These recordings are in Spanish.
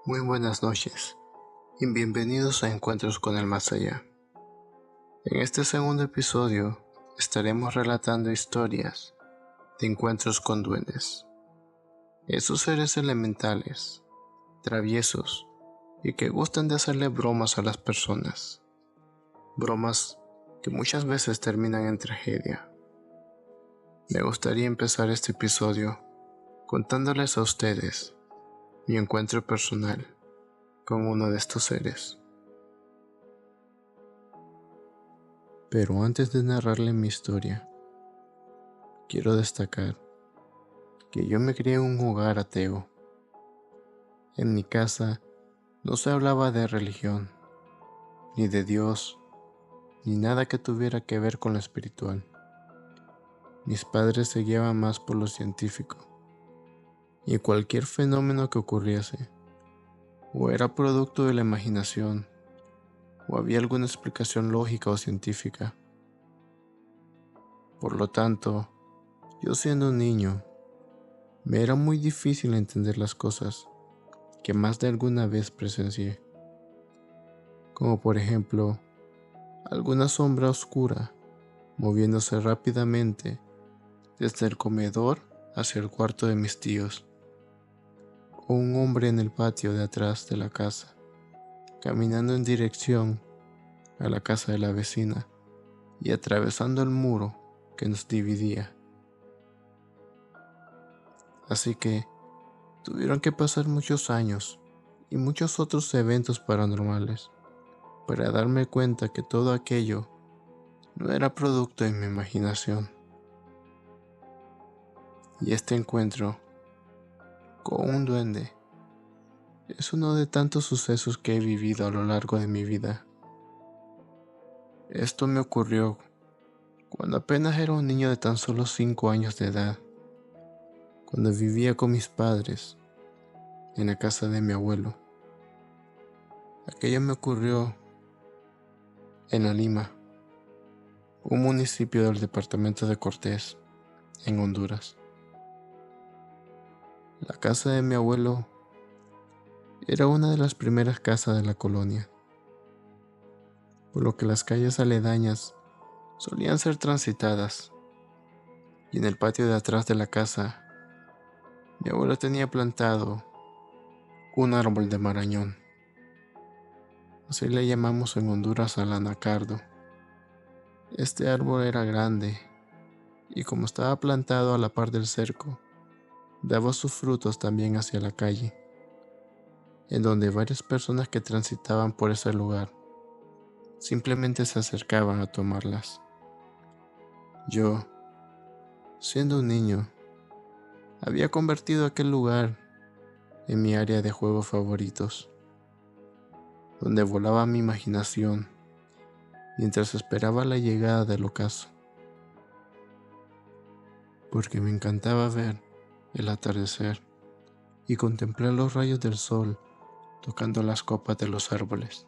Muy buenas noches y bienvenidos a Encuentros con el Más Allá. En este segundo episodio estaremos relatando historias de encuentros con duendes. Esos seres elementales, traviesos y que gustan de hacerle bromas a las personas. Bromas que muchas veces terminan en tragedia. Me gustaría empezar este episodio contándoles a ustedes mi encuentro personal con uno de estos seres. Pero antes de narrarle mi historia, quiero destacar que yo me crié en un hogar ateo. En mi casa no se hablaba de religión, ni de Dios, ni nada que tuviera que ver con lo espiritual. Mis padres se guiaban más por lo científico, y cualquier fenómeno que ocurriese, o era producto de la imaginación, o había alguna explicación lógica o científica. Por lo tanto, yo siendo un niño, me era muy difícil entender las cosas que más de alguna vez presencié, como por ejemplo, alguna sombra oscura moviéndose rápidamente desde el comedor hacia el cuarto de mis tíos, o un hombre en el patio de atrás de la casa, caminando en dirección a la casa de la vecina y atravesando el muro que nos dividía. Así que tuvieron que pasar muchos años y muchos otros eventos paranormales para darme cuenta que todo aquello no era producto de mi imaginación. Y este encuentro con un duende es uno de tantos sucesos que he vivido a lo largo de mi vida. Esto me ocurrió cuando apenas era un niño de tan solo 5 años de edad, cuando vivía con mis padres en la casa de mi abuelo. Aquello me ocurrió en La Lima, un municipio del departamento de Cortés, en Honduras. La casa de mi abuelo era una de las primeras casas de la colonia, por lo que las calles aledañas solían ser transitadas, y en el patio de atrás de la casa, mi abuelo tenía plantado un árbol de marañón. Así le llamamos en Honduras al anacardo. Este árbol era grande, y como estaba plantado a la par del cerco, daba sus frutos también hacia la calle, en donde varias personas que transitaban por ese lugar simplemente se acercaban a tomarlas. Yo, siendo un niño, había convertido aquel lugar en mi área de juegos favoritos, donde volaba mi imaginación mientras esperaba la llegada del ocaso, porque me encantaba ver el atardecer y contemplar los rayos del sol tocando las copas de los árboles.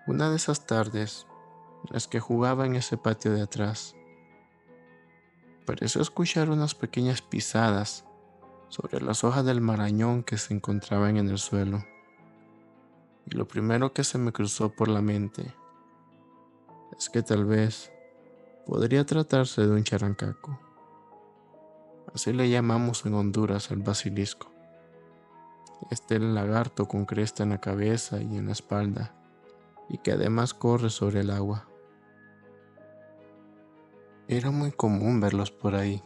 Una de esas tardes, en las que jugaba en ese patio de atrás, pareció escuchar unas pequeñas pisadas sobre las hojas del marañón que se encontraban en el suelo. Y lo primero que se me cruzó por la mente es que tal vez podría tratarse de un charancaco. Así le llamamos en Honduras al basilisco. Este lagarto con cresta en la cabeza y en la espalda, y que además corre sobre el agua. Era muy común verlos por ahí,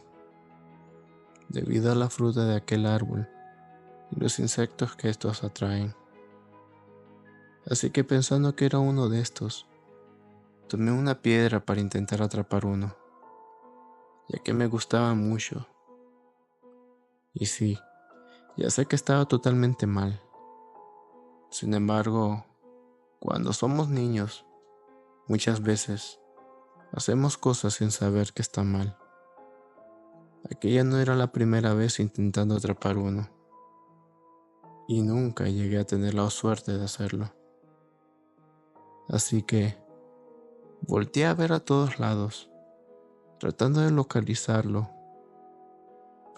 debido a la fruta de aquel árbol y los insectos que estos atraen. Así que pensando que era uno de estos, tomé una piedra para intentar atrapar uno, ya que me gustaba mucho. Y sí, ya sé que estaba totalmente mal. Sin embargo, cuando somos niños, muchas veces hacemos cosas sin saber que está mal. Aquella no era la primera vez intentando atrapar uno, y nunca llegué a tener la suerte de hacerlo. Así que volteé a ver a todos lados, tratando de localizarlo,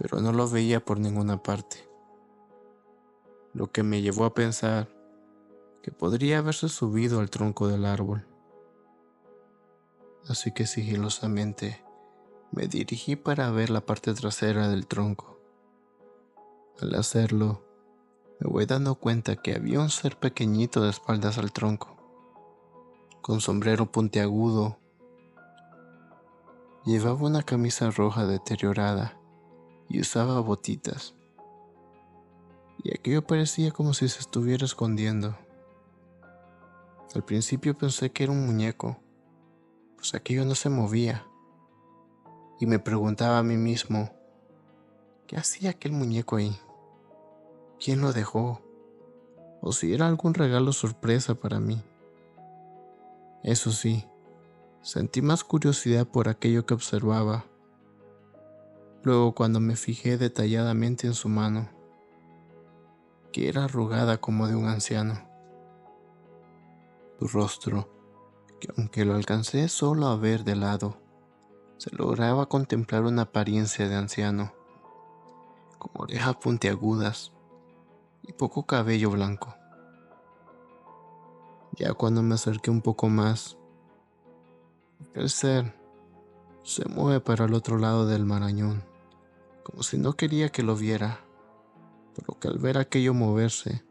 pero no lo veía por ninguna parte. lo que me llevó a pensar que podría haberse subido al tronco del árbol. Así que sigilosamente me dirigí para ver la parte trasera del tronco. Al hacerlo, me voy dando cuenta que había un ser pequeñito de espaldas al tronco, con sombrero puntiagudo. Llevaba una camisa roja deteriorada y usaba botitas, y aquello parecía como si se estuviera escondiendo. Al principio pensé que era un muñeco, pues aquello no se movía, y me preguntaba a mí mismo, ¿qué hacía aquel muñeco ahí? ¿Quién lo dejó? O si era algún regalo sorpresa para mí. Eso sí, sentí más curiosidad por aquello que observaba. Luego, cuando me fijé detalladamente en su mano, que era arrugada como de un anciano, su rostro, que aunque lo alcancé solo a ver de lado, se lograba contemplar una apariencia de anciano, con orejas puntiagudas y poco cabello blanco. Ya cuando me acerqué un poco más, el ser se mueve para el otro lado del marañón, como si no quería que lo viera, por lo que al ver aquello moverse,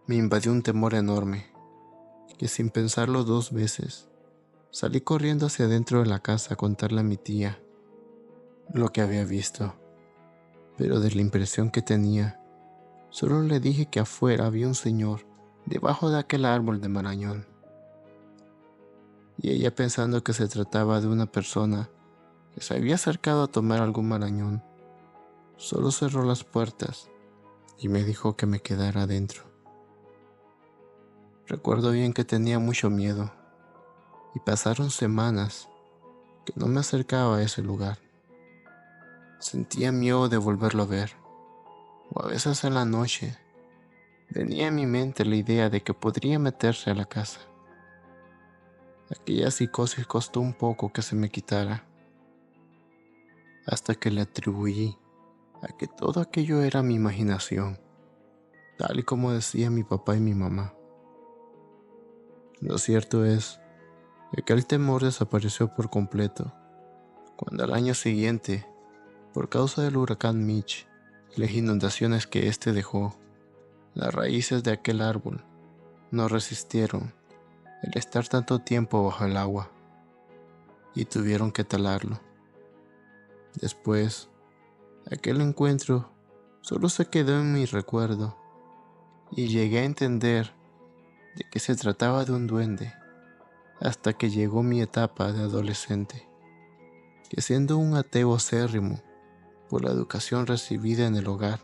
me invadió un temor enorme, que sin pensarlo dos veces, salí corriendo hacia adentro de la casa a contarle a mi tía lo que había visto. Pero de la impresión que tenía, solo le dije que afuera había un señor debajo de aquel árbol de marañón. Y ella, pensando que se trataba de una persona que se había acercado a tomar algún marañón, solo cerró las puertas y me dijo que me quedara adentro. Recuerdo bien que tenía mucho miedo y pasaron semanas que no me acercaba a ese lugar. Sentía miedo de volverlo a ver, o a veces en la noche venía a mi mente la idea de que podría meterse a la casa. Aquella psicosis costó un poco que se me quitara, hasta que le atribuí a que todo aquello era mi imaginación, tal y como decía mi papá y mi mamá. Lo cierto es que aquel temor desapareció por completo, cuando al año siguiente, por causa del huracán Mitch y las inundaciones que éste dejó, las raíces de aquel árbol no resistieron el estar tanto tiempo bajo el agua y tuvieron que talarlo. Después, aquel encuentro solo se quedó en mi recuerdo y llegué a entender de que se trataba de un duende hasta que llegó mi etapa de adolescente, que siendo un ateo acérrimo por la educación recibida en el hogar,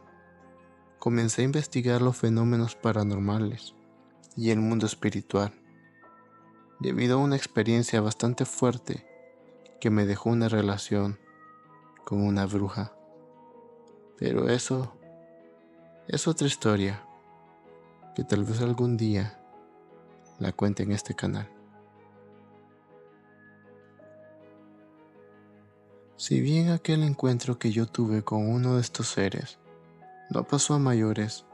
comencé a investigar los fenómenos paranormales y el mundo espiritual, debido a una experiencia bastante fuerte que me dejó una relación con una bruja. Pero eso es otra historia que tal vez algún día la cuente en este canal. Si bien aquel encuentro que yo tuve con uno de estos seres no pasó a mayores,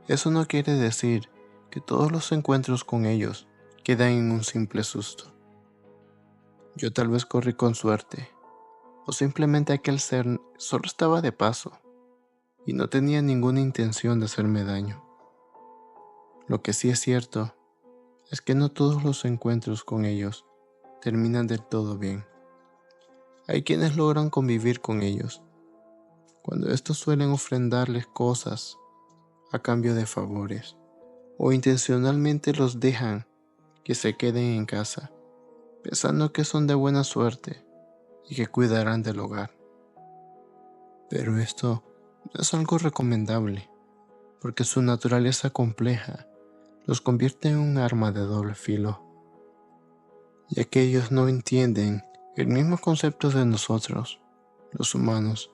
eso no quiere decir que todos los encuentros con ellos quedan en un simple susto. Yo tal vez corrí con suerte, o simplemente aquel ser solo estaba de paso y no tenía ninguna intención de hacerme daño. Lo que sí es cierto es que no todos los encuentros con ellos terminan del todo bien. Hay quienes logran convivir con ellos, cuando estos suelen ofrendarles cosas a cambio de favores, o intencionalmente los dejan que se queden en casa, pensando que son de buena suerte y que cuidarán del hogar. Pero esto no es algo recomendable, porque su naturaleza compleja los convierte en un arma de doble filo, ya que ellos no entienden el mismo concepto de nosotros, los humanos,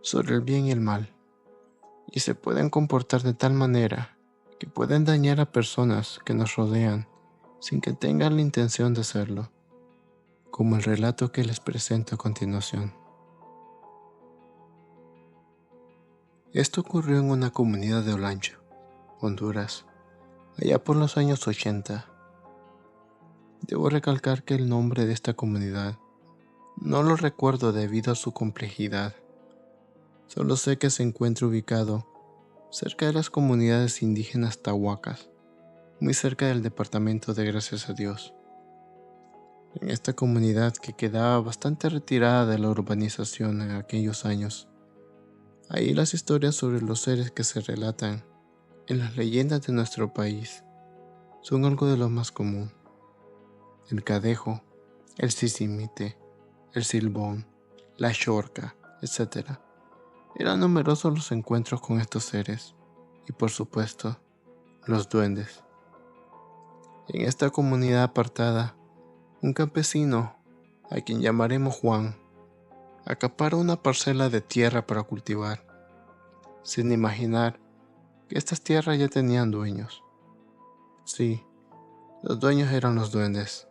sobre el bien y el mal, y se pueden comportar de tal manera que pueden dañar a personas que nos rodean sin que tengan la intención de hacerlo, como el relato que les presento a continuación. Esto ocurrió en una comunidad de Olancho, Honduras, allá por los años 80. Debo recalcar que el nombre de esta comunidad no lo recuerdo debido a su complejidad. Solo sé que se encuentra ubicado cerca de las comunidades indígenas tahuacas, muy cerca del departamento de Gracias a Dios. En esta comunidad que quedaba bastante retirada de la urbanización en aquellos años, ahí las historias sobre los seres que se relatan en las leyendas de nuestro país son algo de lo más común. El cadejo, el sisimite, el silbón, la xorca, etc. Eran numerosos los encuentros con estos seres y, por supuesto, los duendes. En esta comunidad apartada, un campesino, a quien llamaremos Juan, acapara una parcela de tierra para cultivar, sin imaginar que estas tierras ya tenían dueños. Sí, los dueños eran los duendes.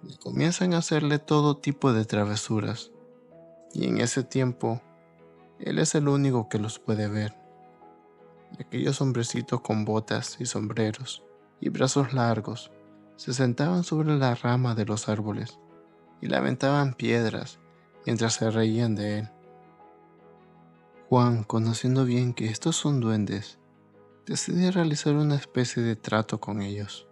Y comienzan a hacerle todo tipo de travesuras, y en ese tiempo, él es el único que los puede ver. Aquellos hombrecitos con botas y sombreros y brazos largos se sentaban sobre la rama de los árboles y lamentaban piedras mientras se reían de él. Juan, conociendo bien que estos son duendes, decide realizar una especie de trato con ellos.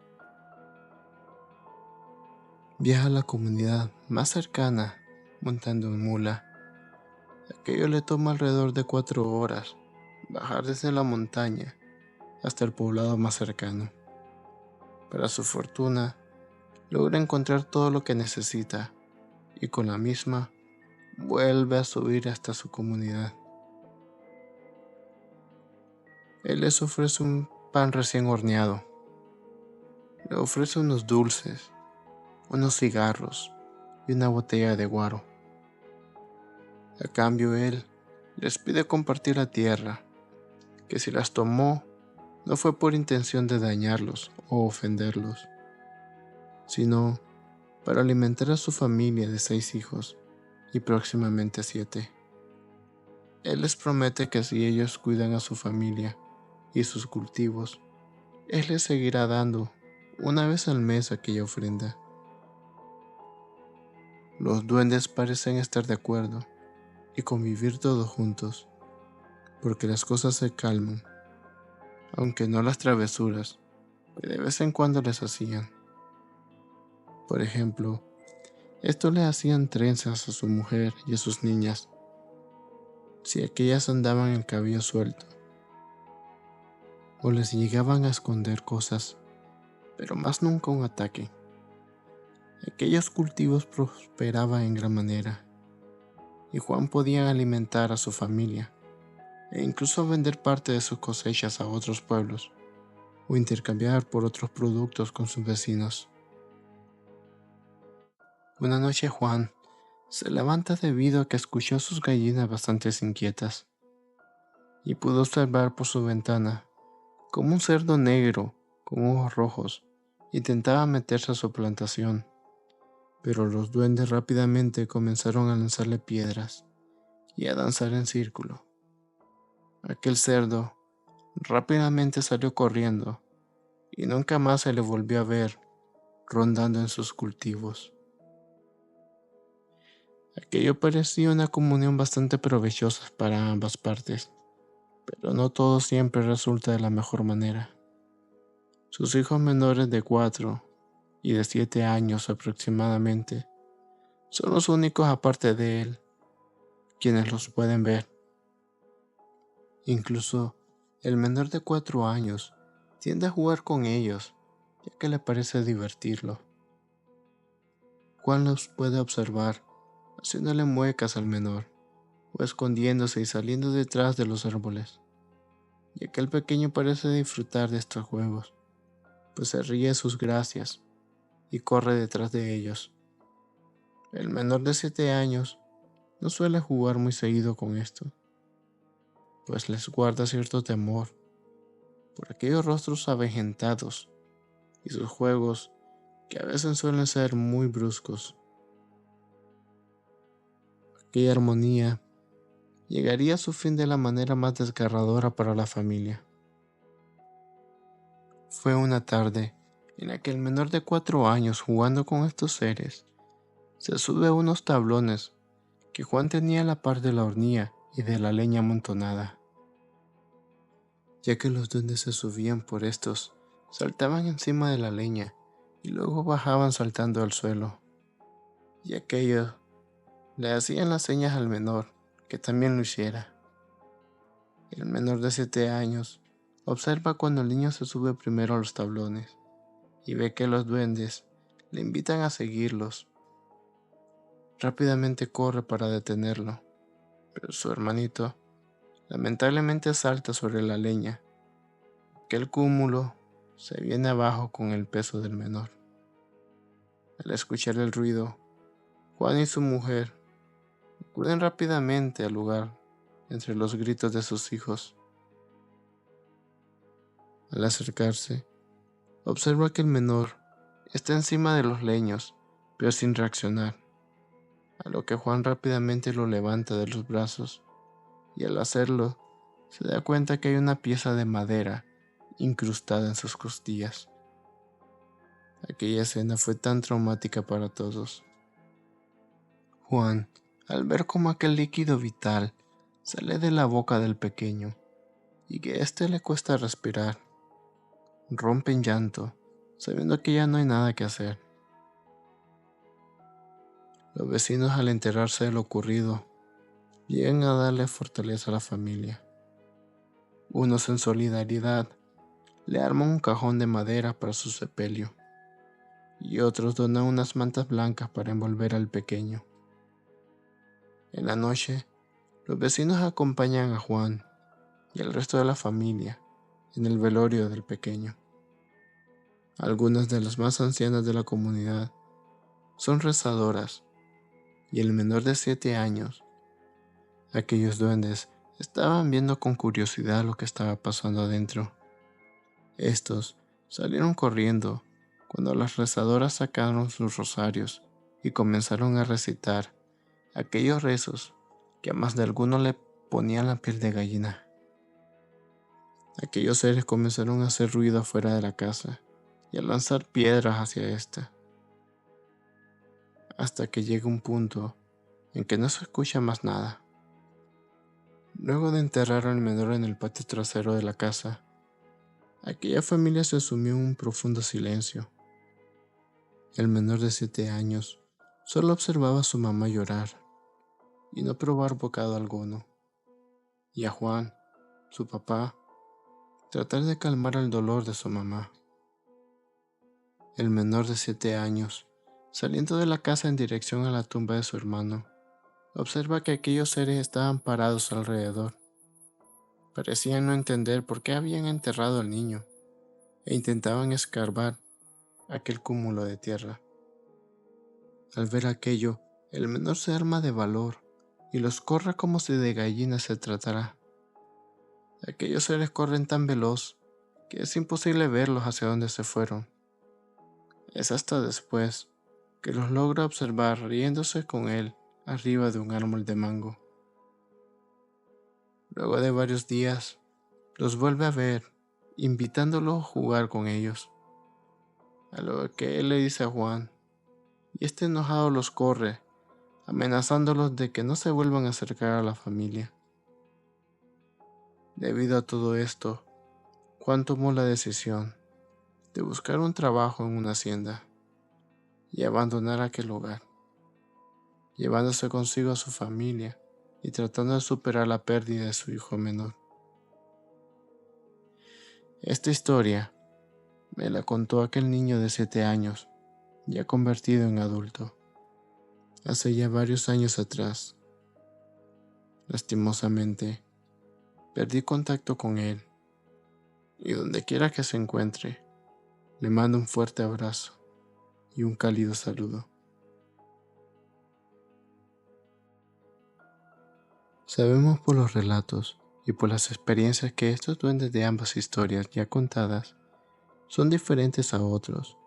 Viaja a la comunidad más cercana montando en mula. Aquello le toma alrededor de 4 horas bajar desde la montaña hasta el poblado más cercano. Para su fortuna, logra encontrar todo lo que necesita y con la misma vuelve a subir hasta su comunidad. Él les ofrece un pan recién horneado, le ofrece unos dulces, unos cigarros y una botella de guaro. A cambio él les pide compartir la tierra, que si las tomó no fue por intención de dañarlos o ofenderlos, sino para alimentar a su familia de 6 hijos y próximamente 7. Él les promete que si ellos cuidan a su familia y sus cultivos, él les seguirá dando una vez al mes aquella ofrenda. Los duendes parecen estar de acuerdo y convivir todos juntos, porque las cosas se calman, aunque no las travesuras que de vez en cuando les hacían. Por ejemplo, esto le hacían trenzas a su mujer y a sus niñas, si aquellas andaban el cabello suelto, o les llegaban a esconder cosas, pero más nunca un ataque. Aquellos cultivos prosperaban en gran manera, y Juan podía alimentar a su familia, e incluso vender parte de sus cosechas a otros pueblos, o intercambiar por otros productos con sus vecinos. Una noche Juan se levanta debido a que escuchó sus gallinas bastante inquietas, y pudo observar por su ventana cómo un cerdo negro con ojos rojos intentaba meterse a su plantación, pero los duendes rápidamente comenzaron a lanzarle piedras y a danzar en círculo. Aquel cerdo rápidamente salió corriendo y nunca más se le volvió a ver rondando en sus cultivos. Aquello parecía una comunión bastante provechosa para ambas partes, pero no todo siempre resulta de la mejor manera. Sus hijos menores de 4 y de 7 años aproximadamente son los únicos aparte de él quienes los pueden ver. Incluso el menor de 4 años tiende a jugar con ellos, ya que le parece divertirlo. Juan los puede observar haciéndole muecas al menor, o escondiéndose y saliendo detrás de los árboles, ya que el pequeño parece disfrutar de estos juegos, pues se ríe de sus gracias y corre detrás de ellos. El menor de 7 años no suele jugar muy seguido con esto, pues les guarda cierto temor por aquellos rostros avejentados y sus juegos que a veces suelen ser muy bruscos. Aquella armonía llegaría a su fin de la manera más desgarradora para la familia. fue una tarde en la que el menor de 4 años, jugando con estos seres, se sube a unos tablones que Juan tenía a la par de la hornilla y de la leña amontonada. Ya que los duendes se subían por estos, saltaban encima de la leña y luego bajaban saltando al suelo, y aquellos le hacían las señas al menor que también lo hiciera. El menor de 7 años observa cuando el niño se sube primero a los tablones y ve que los duendes le invitan a seguirlos. Rápidamente corre para detenerlo, pero su hermanito lamentablemente salta sobre la leña, que el cúmulo se viene abajo con el peso del menor. Al escuchar el ruido, Juan y su mujer acuden rápidamente al lugar entre los gritos de sus hijos. Al acercarse, observa que el menor está encima de los leños, pero sin reaccionar, a lo que Juan rápidamente lo levanta de los brazos y al hacerlo se da cuenta que hay una pieza de madera incrustada en sus costillas. Aquella escena fue tan traumática para todos. Juan, al ver cómo aquel líquido vital sale de la boca del pequeño y que éste le cuesta respirar, rompe en llanto, sabiendo que ya no hay nada que hacer. Los vecinos, al enterarse de lo ocurrido, llegan a darle fortaleza a la familia. Unos, en solidaridad, le arman un cajón de madera para su sepelio, y otros donan unas mantas blancas para envolver al pequeño. En la noche, los vecinos acompañan a Juan y al resto de la familia en el velorio del pequeño. Algunas de las más ancianas de la comunidad son rezadoras, y el menor de 7 años. Aquellos duendes estaban viendo con curiosidad lo que estaba pasando adentro. Estos salieron corriendo cuando las rezadoras sacaron sus rosarios y comenzaron a recitar aquellos rezos que a más de alguno le ponían la piel de gallina. Aquellos seres comenzaron a hacer ruido afuera de la casa y a lanzar piedras hacia esta, hasta que llega un punto en que no se escucha más nada. Luego de enterrar al menor en el patio trasero de la casa, aquella familia se sumió en un profundo silencio. El menor de 7 años solo observaba a su mamá llorar y no probar bocado alguno, y a Juan, su papá, tratar de calmar el dolor de su mamá. El menor de 7 años, saliendo de la casa en dirección a la tumba de su hermano, observa que aquellos seres estaban parados alrededor. Parecían no entender por qué habían enterrado al niño e intentaban escarbar aquel cúmulo de tierra. Al ver aquello, el menor se arma de valor y los corre como si de gallinas se tratara. Aquellos seres corren tan veloz que es imposible verlos hacia dónde se fueron. Es hasta después que los logra observar riéndose con él arriba de un árbol de mango. Luego de varios días, los vuelve a ver, invitándolo a jugar con ellos. A lo que él le dice a Juan, y este enojado los corre, amenazándolos de que no se vuelvan a acercar a la familia. Debido a todo esto, Juan tomó la decisión de buscar un trabajo en una hacienda y abandonar aquel lugar, llevándose consigo a su familia y tratando de superar la pérdida de su hijo menor. Esta historia me la contó aquel niño de 7 años, ya convertido en adulto, hace ya varios años atrás. Lastimosamente, perdí contacto con él, y donde quiera que se encuentre, le mando un fuerte abrazo y un cálido saludo. Sabemos por los relatos y por las experiencias que estos duendes de ambas historias ya contadas son diferentes a otros.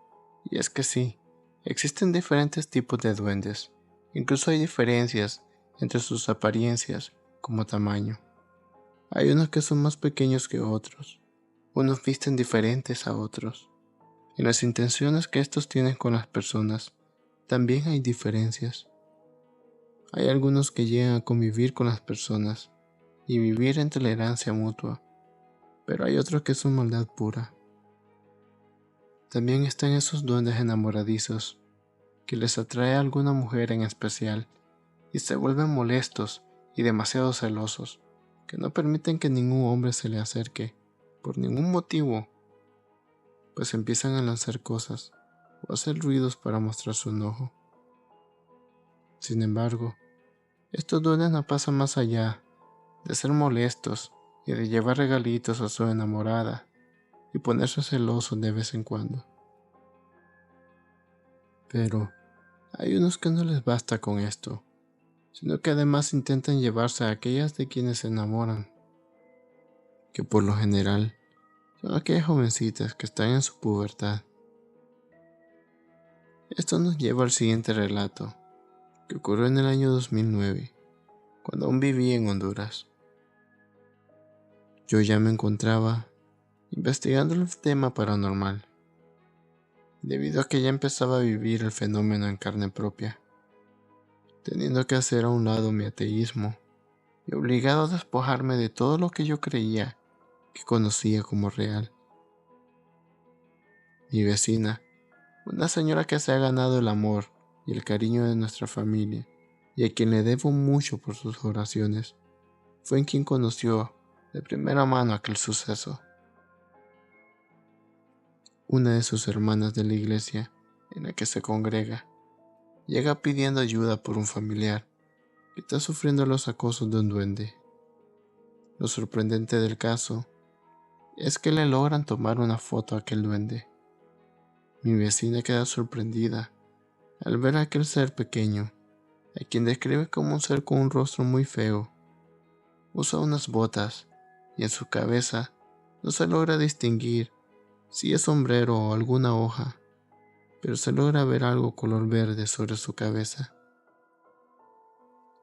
Y es que sí, existen diferentes tipos de duendes. Incluso hay diferencias entre sus apariencias como tamaño. Hay unos que son más pequeños que otros, Unos visten diferentes a otros. En las intenciones que estos tienen con las personas, también hay diferencias. Hay algunos que llegan a convivir con las personas y vivir en tolerancia mutua, pero hay otros que son maldad pura. También están esos duendes enamoradizos, que les atrae a alguna mujer en especial y se vuelven molestos y demasiado celosos, que no permiten que ningún hombre se le acerque, por ningún motivo, pues empiezan a lanzar cosas o hacer ruidos para mostrar su enojo. Sin embargo, estos duendes no pasan más allá de ser molestos y de llevar regalitos a su enamorada y ponerse celosos de vez en cuando. Pero hay unos que no les basta con esto, sino que además intentan llevarse a aquellas de quienes se enamoran, que por lo general son aquellas jovencitas que están en su pubertad. Esto nos lleva al siguiente relato, que ocurrió en el año 2009, cuando aún vivía en Honduras. Yo ya me encontraba investigando el tema paranormal, debido a que ya empezaba a vivir el fenómeno en carne propia, teniendo que hacer a un lado mi ateísmo y obligado a despojarme de todo lo que yo creía que conocía como real. Mi vecina, una señora que se ha ganado el amor y el cariño de nuestra familia y a quien le debo mucho por sus oraciones, fue en quien conoció de primera mano aquel suceso. Una de sus hermanas de la iglesia en la que se congrega llega pidiendo ayuda por un familiar que está sufriendo los acosos de un duende. Lo sorprendente del caso es que le logran tomar una foto a aquel duende. Mi vecina queda sorprendida al ver a aquel ser pequeño, a quien describe como un ser con un rostro muy feo. Usa unas botas y en su cabeza no se logra distinguir si es sombrero o alguna hoja, pero se logra ver algo color verde sobre su cabeza.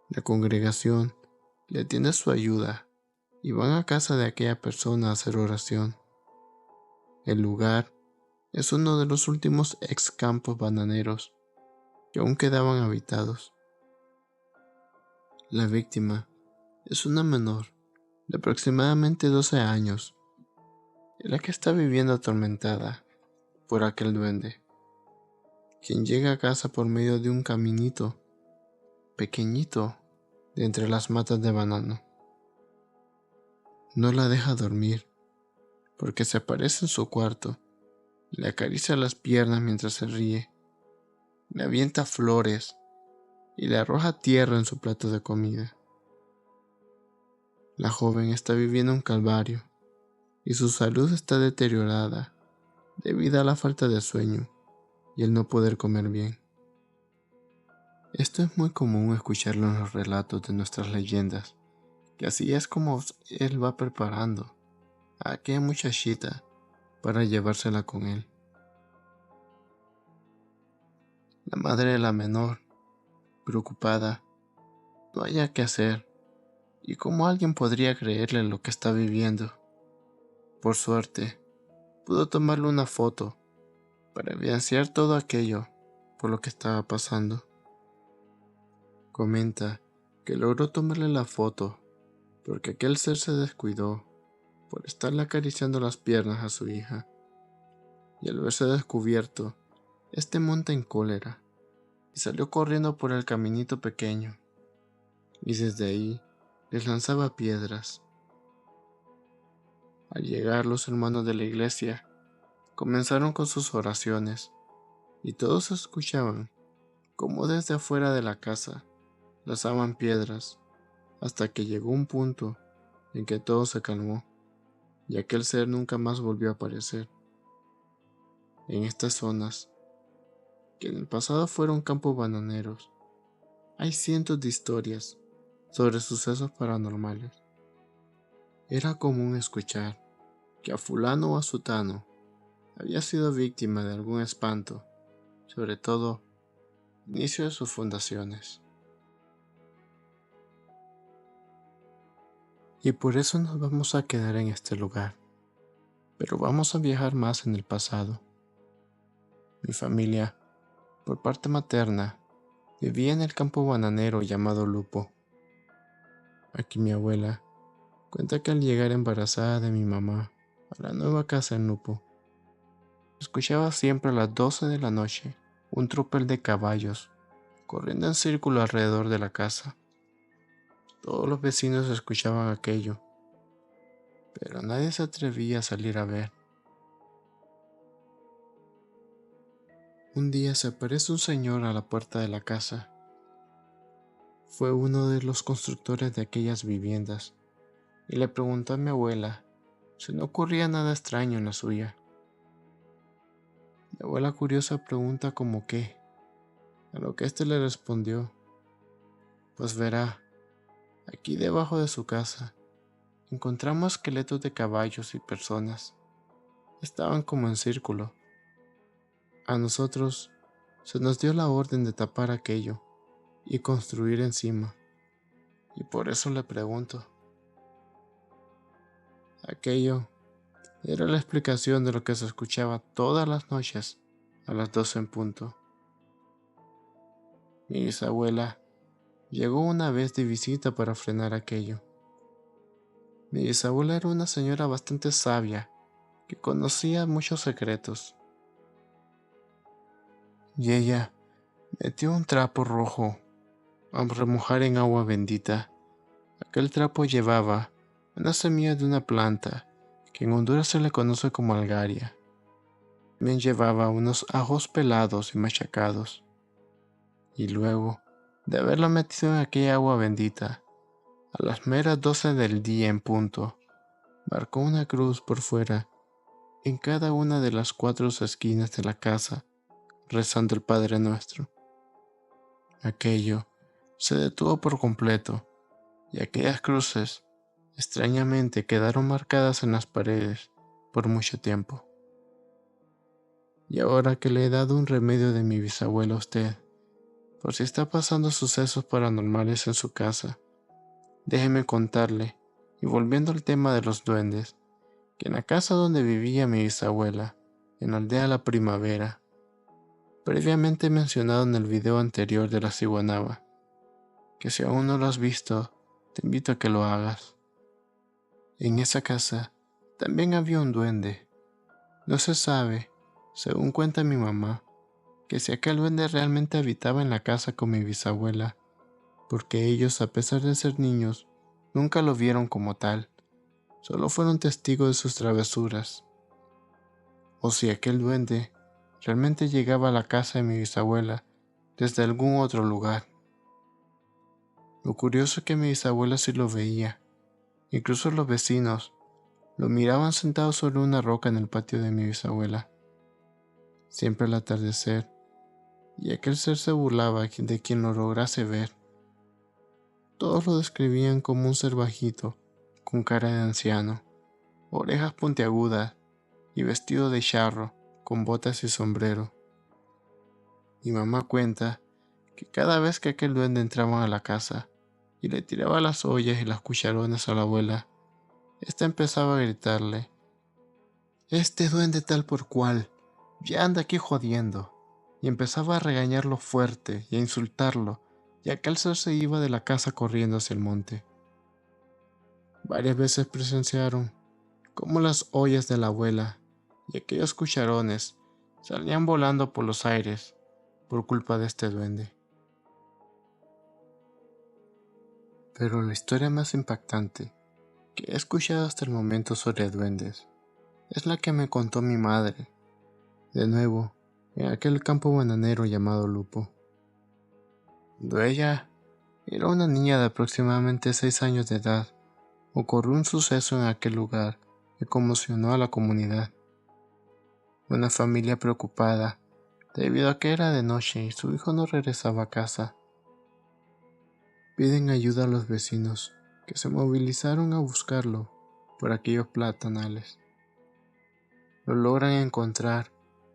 La congregación le tiende su ayuda y van a casa de aquella persona a hacer oración. El lugar es uno de los últimos ex campos bananeros que aún quedaban habitados. La víctima es una menor de aproximadamente 12 años, en la que está viviendo atormentada por aquel duende, quien llega a casa por medio de un caminito pequeñito de entre las matas de banano. No la deja dormir, porque se aparece en su cuarto, le acaricia las piernas mientras se ríe, le avienta flores y le arroja tierra en su plato de comida. La joven está viviendo un calvario y su salud está deteriorada debido a la falta de sueño y el no poder comer bien. Esto es muy común escucharlo en los relatos de nuestras leyendas, que así es como él va preparando a aquella muchachita para llevársela con él. La madre de la menor, preocupada, no haya qué hacer, y cómo alguien podría creerle lo que está viviendo. Por suerte, pudo tomarle una foto para evidenciar todo aquello por lo que estaba pasando. Comenta que logró tomarle la foto porque aquel ser se descuidó por estarle acariciando las piernas a su hija, y al verse descubierto, este monta en cólera y salió corriendo por el caminito pequeño, y desde ahí les lanzaba piedras. Al llegar los hermanos de la iglesia, comenzaron con sus oraciones, y todos escuchaban cómo desde afuera de la casa lanzaban piedras, hasta que llegó un punto en que todo se calmó, y aquel ser nunca más volvió a aparecer. En estas zonas, que en el pasado fueron campos bananeros, hay cientos de historias sobre sucesos paranormales. Era común escuchar que a fulano o a sutano había sido víctima de algún espanto, sobre todo al inicio de sus fundaciones. Y por eso nos vamos a quedar en este lugar, Pero vamos a viajar más en el pasado. Mi familia, por parte materna, vivía en el campo bananero llamado Lupo. Aquí mi abuela cuenta que al llegar embarazada de mi mamá a la nueva casa en Lupo, escuchaba siempre a las 12 de la noche un tropel de caballos corriendo en círculo alrededor de la casa. Todos los vecinos escuchaban aquello, pero nadie se atrevía a salir a ver. Un día se aparece un señor a la puerta de la casa. Fue uno de los constructores de aquellas viviendas y le preguntó a mi abuela si no ocurría nada extraño en la suya. Mi abuela curiosa pregunta como qué, a lo que éste le respondió: pues verá, aquí debajo de su casa encontramos esqueletos de caballos y personas. Estaban como en círculo. A nosotros se nos dio la orden de tapar aquello y construir encima. Y por eso le pregunto. Aquello era la explicación de lo que se escuchaba todas las noches a las 12 en punto. Mi bisabuela llegó una vez de visita para frenar aquello. Mi bisabuela era una señora bastante sabia que conocía muchos secretos. Y ella metió un trapo rojo a remojar en agua bendita. Aquel trapo llevaba una semilla de una planta que en Honduras se le conoce como algaria. También llevaba unos ajos pelados y machacados. Y luego de haberlo metido en aquella agua bendita, a las meras 12 del día en punto, marcó una cruz por fuera en cada una de las 4 esquinas de la casa, rezando el Padre Nuestro. Aquello se detuvo por completo, y aquellas cruces extrañamente quedaron marcadas en las paredes por mucho tiempo. Y ahora que le he dado un remedio de mi bisabuela a usted, por si está pasando sucesos paranormales en su casa, déjeme contarle, y volviendo al tema de los duendes, que en la casa donde vivía mi bisabuela, en la aldea La Primavera, previamente mencionado en el video anterior de la ciguanaba, que si aún no lo has visto, te invito a que lo hagas. En esa casa también había un duende. No se sabe, según cuenta mi mamá, que si aquel duende realmente habitaba en la casa con mi bisabuela, porque ellos, a pesar de ser niños, nunca lo vieron como tal, solo fueron testigos de sus travesuras. O si aquel duende realmente llegaba a la casa de mi bisabuela desde algún otro lugar. Lo curioso es que mi bisabuela sí lo veía, incluso los vecinos lo miraban sentado sobre una roca en el patio de mi bisabuela, siempre al atardecer, y aquel ser se burlaba de quien lo lograse ver. Todos lo describían como un ser bajito, con cara de anciano, orejas puntiagudas y vestido de charro, con botas y sombrero. Mi mamá cuenta que cada vez que aquel duende entraba a la casa y le tiraba las ollas y las cucharones a la abuela, ésta empezaba a gritarle: «Este duende tal por cual, ya anda aquí jodiendo», y empezaba a regañarlo fuerte y a insultarlo, y aquel ser se iba de la casa corriendo hacia el monte. Varias veces presenciaron cómo las ollas de la abuela y aquellos cucharones salían volando por los aires por culpa de este duende. Pero la historia más impactante que he escuchado hasta el momento sobre duendes es la que me contó mi madre, de nuevo, en aquel campo bananero llamado Lupo. Cuando ella era una niña de aproximadamente 6 años de edad, ocurrió un suceso en aquel lugar que conmocionó a la comunidad. Una familia preocupada debido a que era de noche y su hijo no regresaba a casa. Piden ayuda a los vecinos, que se movilizaron a buscarlo por aquellos platanales. Lo logran encontrar,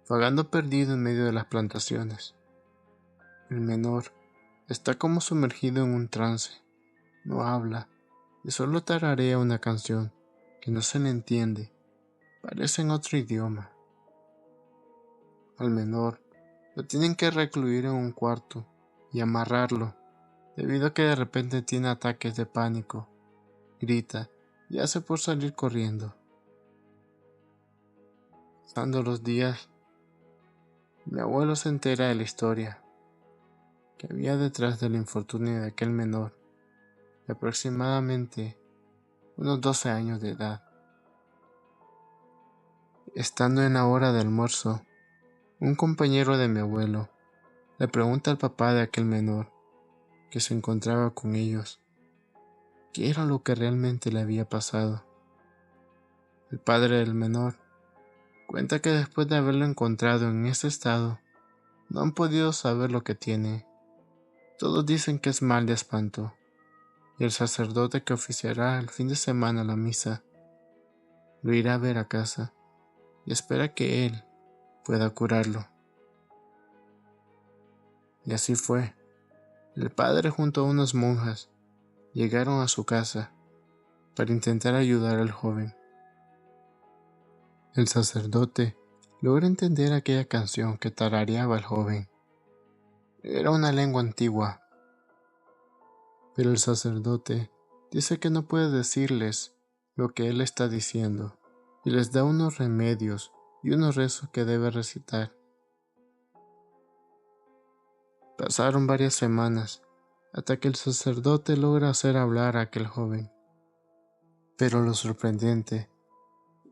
vagando perdido en medio de las plantaciones. El menor está como sumergido en un trance, no habla y solo tararea una canción que no se le entiende, parecen otro idioma. Al menor lo tienen que recluir en un cuarto y amarrarlo, debido a que de repente tiene ataques de pánico, grita y hace por salir corriendo. Pasando los días, mi abuelo se entera de la historia que había detrás del infortunio de aquel menor, de aproximadamente unos 12 años de edad. Estando en la hora de almuerzo, un compañero de mi abuelo le pregunta al papá de aquel menor, que se encontraba con ellos, qué era lo que realmente le había pasado. El padre del menor cuenta que después de haberlo encontrado en ese estado, no han podido saber lo que tiene. Todos dicen que es mal de espanto, y el sacerdote que oficiará el fin de semana la misa lo irá a ver a casa y espera que él pueda curarlo. Y así fue. El padre junto a unas monjas llegaron a su casa para intentar ayudar al joven. El sacerdote logra entender aquella canción que tarareaba el joven. Era una lengua antigua, pero el sacerdote dice que no puede decirles lo que él está diciendo y les da unos remedios y unos rezos que debe recitar. Pasaron varias semanas hasta que el sacerdote logra hacer hablar a aquel joven. Pero lo sorprendente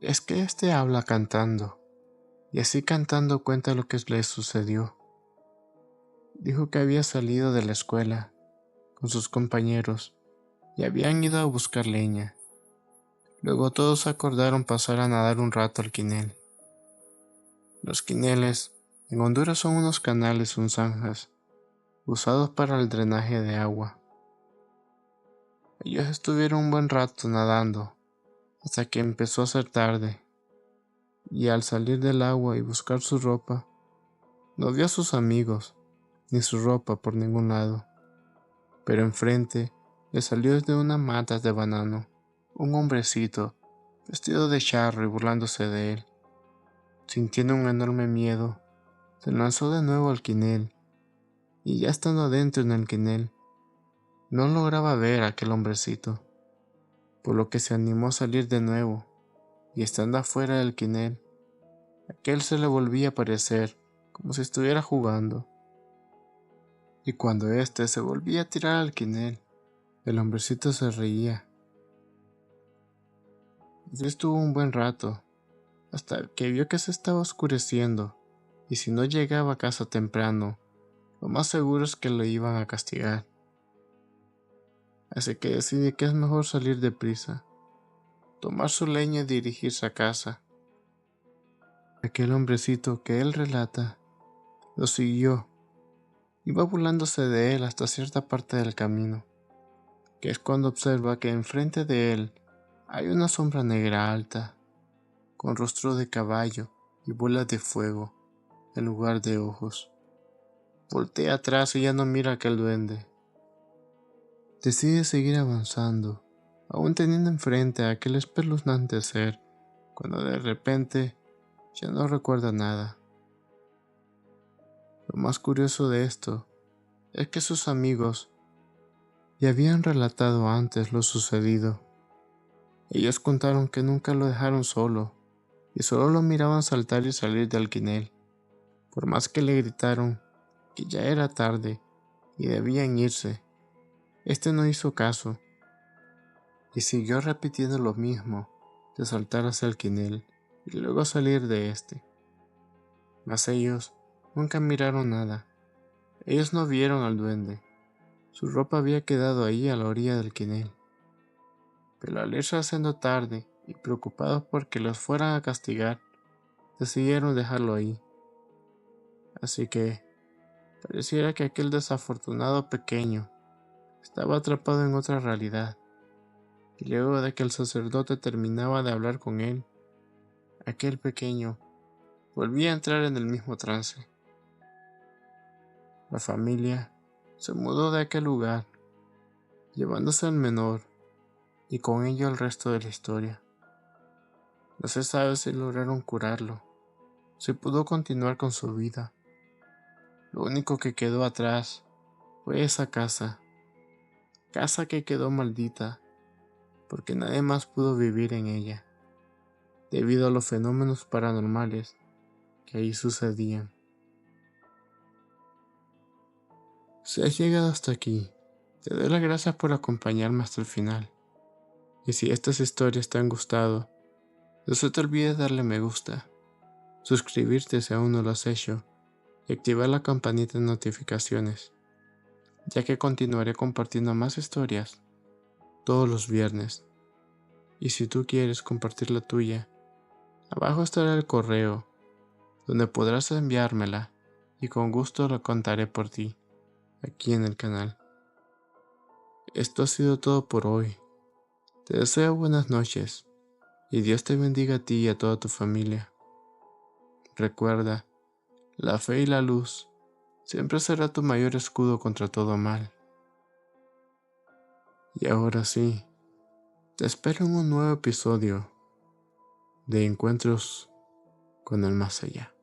es que éste habla cantando, y así cantando cuenta lo que le sucedió. Dijo que había salido de la escuela con sus compañeros y habían ido a buscar leña. Luego todos acordaron pasar a nadar un rato al quinel. Los quineles en Honduras son unos canales o zanjas usados para el drenaje de agua. Ellos estuvieron un buen rato nadando hasta que empezó a ser tarde, y al salir del agua y buscar su ropa, no vio a sus amigos ni su ropa por ningún lado. Pero enfrente le salió desde una mata de banano un hombrecito vestido de charro y burlándose de él. Sintiendo un enorme miedo, se lanzó de nuevo al quinel, y ya estando adentro en el quinel, no lograba ver a aquel hombrecito, por lo que se animó a salir de nuevo, y estando afuera del quinel, aquel se le volvía a aparecer como si estuviera jugando. Y cuando éste se volvía a tirar al quinel, el hombrecito se reía. Así estuvo un buen rato, hasta que vio que se estaba oscureciendo, y si no llegaba a casa temprano, lo más seguro es que lo iban a castigar. Así que decide que es mejor salir deprisa, tomar su leña y dirigirse a casa. Aquel hombrecito que él relata lo siguió, iba burlándose de él hasta cierta parte del camino, que es cuando observa que enfrente de él hay una sombra negra alta, con rostro de caballo y bolas de fuego en lugar de ojos. Voltea atrás y ya no mira a aquel duende. Decide seguir avanzando, aún teniendo enfrente a aquel espeluznante ser, cuando de repente ya no recuerda nada. Lo más curioso de esto es que sus amigos ya habían relatado antes lo sucedido. Ellos contaron que nunca lo dejaron solo y solo lo miraban saltar y salir del quinel, por más que le gritaron que ya era tarde y debían irse. Este no hizo caso y siguió repitiendo lo mismo, de saltar hacia el quinel y luego salir de este. Mas ellos nunca miraron nada. Ellos no vieron al duende. Su ropa había quedado ahí a la orilla del quinel. Pero al irse haciendo tarde y preocupados por que los fueran a castigar, decidieron dejarlo ahí. Así que pareciera que aquel desafortunado pequeño estaba atrapado en otra realidad, y luego de que el sacerdote terminaba de hablar con él, aquel pequeño volvía a entrar en el mismo trance. La familia se mudó de aquel lugar, llevándose al menor y con ello el resto de la historia. No se sabe si lograron curarlo, si pudo continuar con su vida. Lo único que quedó atrás fue esa casa que quedó maldita, porque nadie más pudo vivir en ella, debido a los fenómenos paranormales que ahí sucedían. Si has llegado hasta aquí, te doy las gracias por acompañarme hasta el final. Y si estas historias te han gustado, no se te olvide darle me gusta, suscribirte si aún no lo has hecho y activar la campanita de notificaciones, ya que continuaré compartiendo más historias todos los viernes. Y si tú quieres compartir la tuya, abajo estará el correo donde podrás enviármela y con gusto la contaré por ti aquí en el canal. Esto ha sido todo por hoy. Te deseo buenas noches y Dios te bendiga a ti y a toda tu familia. Recuerda, la fe y la luz siempre será tu mayor escudo contra todo mal. Y ahora sí, te espero en un nuevo episodio de Encuentros con el Más Allá.